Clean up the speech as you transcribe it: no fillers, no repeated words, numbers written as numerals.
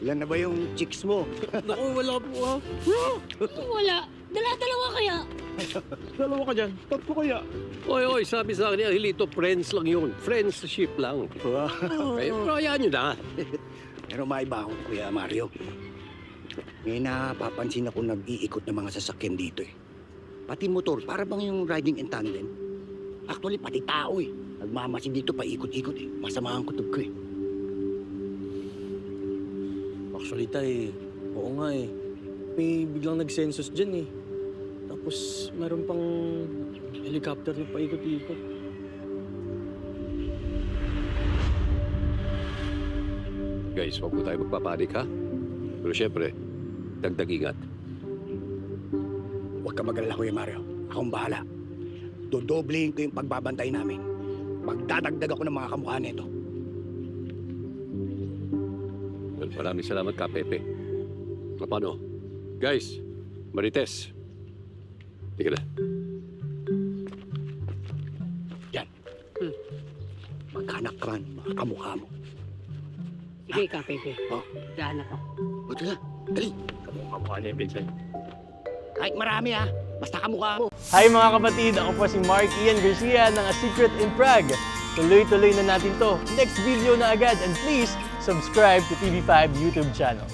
Ilan na ba yung chicks mo? Naku, wala po ha. Wala. Dala-dalawa kaya. Dalawa ka dyan. Tatlo kaya. Oy, sabi sa akin ni Angelito, friends lang yun. Friendship lang. Wow. Ay, pero hayaan nyo na. Pero maiba ako, Kuya Mario. May napapansin ako nag-iikot ng mga sasakyan dito eh. Pati motor, para bang yung riding in tandem. Actually, pati tao eh. Nagmamasid dito pa ikot-ikot eh. Masama ang kutob ko eh. Actually, tay, oo nga eh. May biglang nag-census dyan eh. Tapos, meron pang helicopter na paikot-ikot. Guys, huwag po tayo magpapanik ha. Pero syempre, dagdag ingat. Huwag ka mag-alala, Kuya Mario. Akong bahala. Dodoblehin ko yung pagbabantay namin. Magdadagdag ako ng mga kamukha nito. Well, maraming salamat ka, Pepe. O, paano? Guys, Marites. Tika na. Yan. Magkanak ka man, mga kamukha mo. Sige ka, Pepe. Oh. Dahan ako. O, tala. Dali. Kamukha niya, Vincent. Kahit marami ha. Basta kamukha mo. Hi mga kapatid, ako po si Mark Ian Garcia ng A Secret in Prague. Tuloy-tuloy na natin to. Next video na agad and please subscribe to TV5 YouTube channel.